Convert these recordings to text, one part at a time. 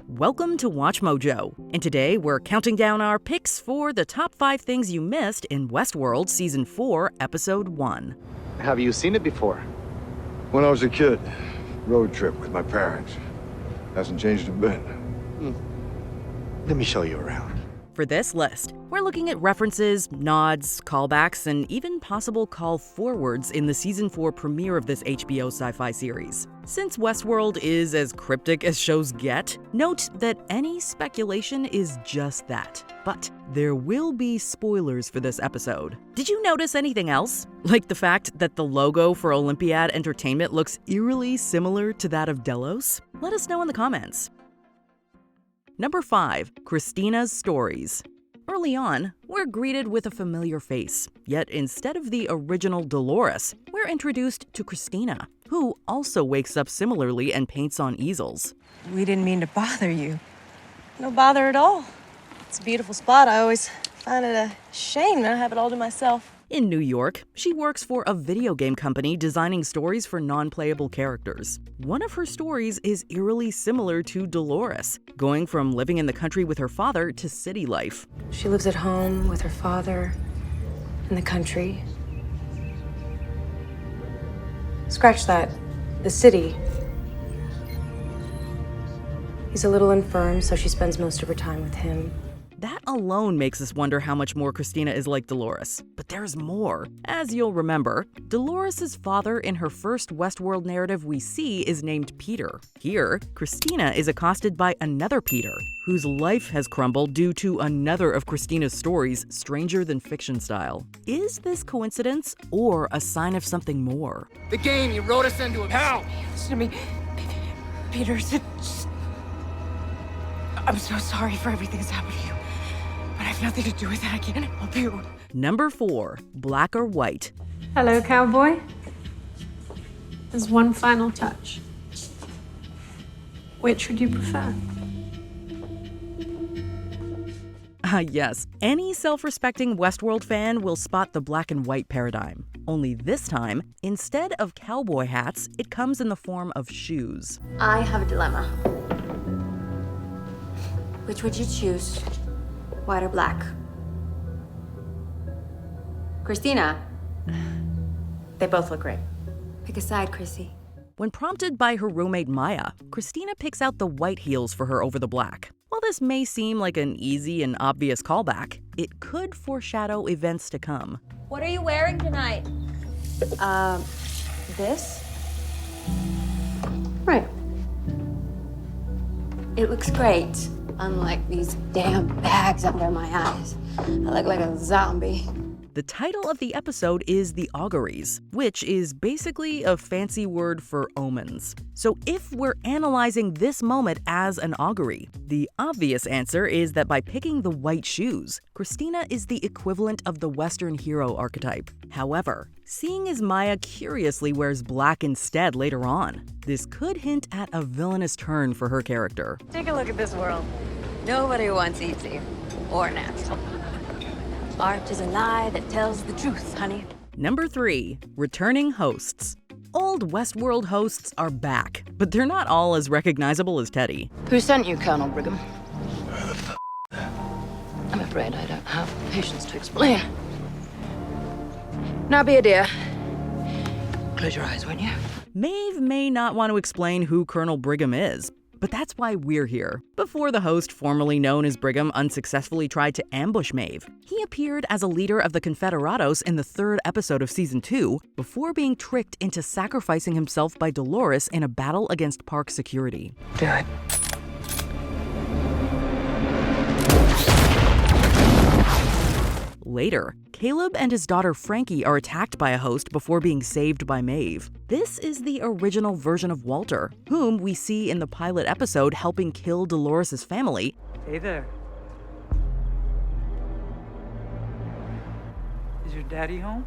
Welcome to Watch Mojo, and today we're counting down our picks for the top 5 things you missed in Westworld Season 4, Episode 1. Have you seen it before? When I was a kid, road trip with my parents. Hasn't changed a bit. Let me show you around. For this list, we're looking at references, nods, callbacks, and even possible call forwards in the Season 4 premiere of this HBO sci-fi series. Since Westworld is as cryptic as shows get, note that any speculation is just that. But there will be spoilers for this episode. Did you notice anything else? Like the fact that the logo for Olympiad Entertainment looks eerily similar to that of Delos? Let us know in the comments. Number 5. Christina's stories. Early on, we're greeted with a familiar face, yet instead of the original Dolores, we're introduced to Christina, who also wakes up similarly and paints on easels. We didn't mean to bother you. No bother at all. It's a beautiful spot. I always find it a shame not to have it all to myself. In New York, she works for a video game company designing stories for non-playable characters. One of her stories is eerily similar to Dolores, going from living in the country with her father to city life. She lives at home with her father in the country. Scratch that. The city. He's a little infirm, so she spends most of her time with him. That alone makes us wonder how much more Christina is like Dolores. But there's more. As you'll remember, Dolores' father in her first Westworld narrative we see is named Peter. Here, Christina is accosted by another Peter, whose life has crumbled due to another of Christina's stories, stranger than fiction style. Is this coincidence or a sign of something more? The game you wrote us into. How? Listen to me. Peter, I'm so sorry for everything that's happened to you. But I have nothing to do with it. I can't help you. Number 4. Black or White. Hello, cowboy. There's one final touch. Which would you prefer? Yes, any self-respecting Westworld fan will spot the black and white paradigm. Only this time, instead of cowboy hats, it comes in the form of shoes. I have a dilemma. Which would you choose? White or black? Christina. They both look great. Pick a side, Chrissy. When prompted by her roommate Maya, Christina picks out the white heels for her over the black. While this may seem like an easy and obvious callback, it could foreshadow events to come. What are you wearing tonight? This? Right. It looks great. Unlike these damn bags under my eyes. I look like a zombie. The title of the episode is The Auguries, which is basically a fancy word for omens. So if we're analyzing this moment as an augury, the obvious answer is that by picking the white shoes, Christina is the equivalent of the Western hero archetype. However, seeing as Maya curiously wears black instead later on, this could hint at a villainous turn for her character. Take a look at this world. Nobody wants easy or natural. Art is a lie that tells the truth, honey. Number 3. Returning hosts. Old Westworld hosts are back, but they're not all as recognizable as Teddy. Who sent you, Colonel Brigham? I'm afraid I don't have patience to explain. Now be a dear. Close your eyes, won't you? Maeve may not want to explain who Colonel Brigham is, but that's why we're here. Before the host formerly known as Brigham unsuccessfully tried to ambush Maeve, he appeared as a leader of the Confederados in the 3rd episode of Season 2 before being tricked into sacrificing himself by Dolores in a battle against park security. Do it. Later, Caleb and his daughter Frankie are attacked by a host before being saved by Maeve. This is the original version of Walter, whom we see in the pilot episode helping kill Dolores' family. Hey there. Is your daddy home?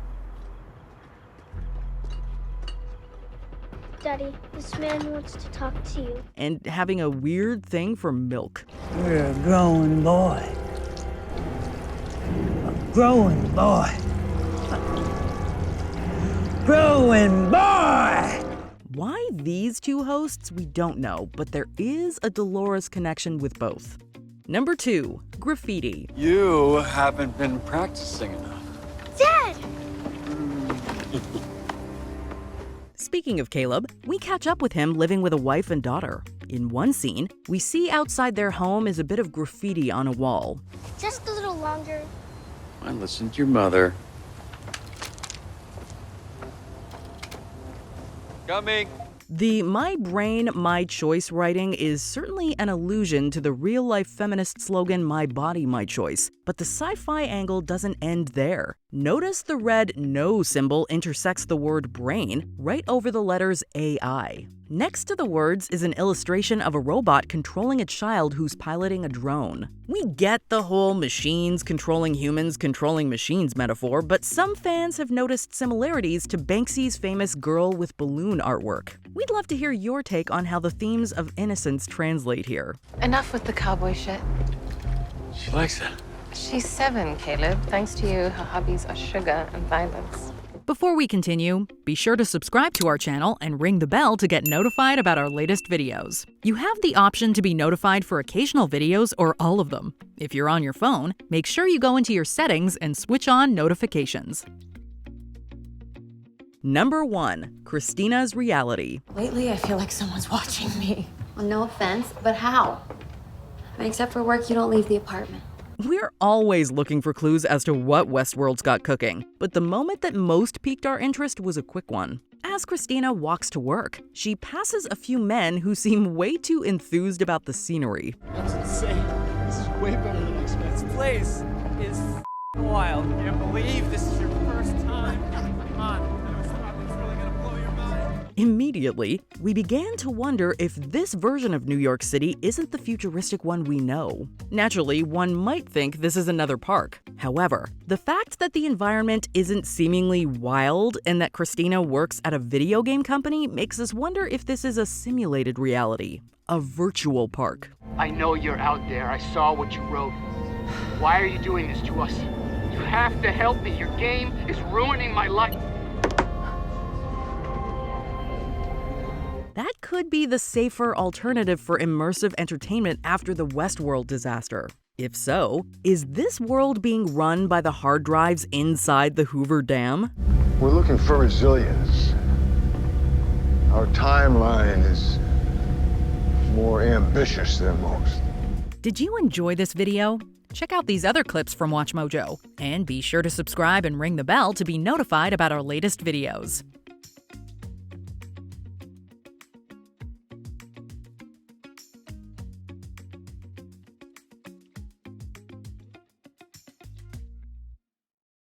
Daddy, this man wants to talk to you. And having a weird thing for milk. You're a growing boy. A growing boy. Growing boy! Why these two hosts, we don't know, but there is a Dolores connection with both. Number 2, graffiti. You haven't been practicing enough. Dad! Speaking of Caleb, we catch up with him living with a wife and daughter. In one scene, we see outside their home is a bit of graffiti on a wall. Just a little longer. I listened to your mother. Coming. The my brain, my choice writing is certainly an allusion to the real-life feminist slogan, my body, my choice. But the sci-fi angle doesn't end there. Notice the red no symbol intersects the word brain right over the letters AI. Next to the words is an illustration of a robot controlling a child who's piloting a drone. We get the whole machines controlling machines metaphor, but some fans have noticed similarities to Banksy's famous girl with balloon artwork. We'd love to hear your take on how the themes of innocence translate here. Enough with the cowboy shit. She likes it. She's 7, Caleb. Thanks to you, her hobbies are sugar and violence. Before we continue, be sure to subscribe to our channel and ring the bell to get notified about our latest videos. You have the option to be notified for occasional videos or all of them. If you're on your phone, make sure you go into your settings and switch on notifications. Number 1, Christina's reality. Lately, I feel like someone's watching me. Well, no offense, but how? I mean, except for work, you don't leave the apartment. We're always looking for clues as to what Westworld's got cooking, but the moment that most piqued our interest was a quick one. As Christina walks to work, she passes a few men who seem way too enthused about the scenery. That's insane. This is way better than expected. This place is wild. I can't believe this is your first time. Come on. It's really gonna blow your mind. Immediately, we began to wonder if this version of New York City isn't the futuristic one we know. Naturally, one might think this is another park. However, the fact that the environment isn't seemingly wild and that Christina works at a video game company makes us wonder if this is a simulated reality, a virtual park. I know you're out there. I saw what you wrote. Why are you doing this to us? You have to help me. Your game is ruining my life. That could be the safer alternative for immersive entertainment after the Westworld disaster. If so, is this world being run by the hard drives inside the Hoover Dam? We're looking for resilience. Our timeline is more ambitious than most. Did you enjoy this video? Check out these other clips from WatchMojo, and be sure to subscribe and ring the bell to be notified about our latest videos.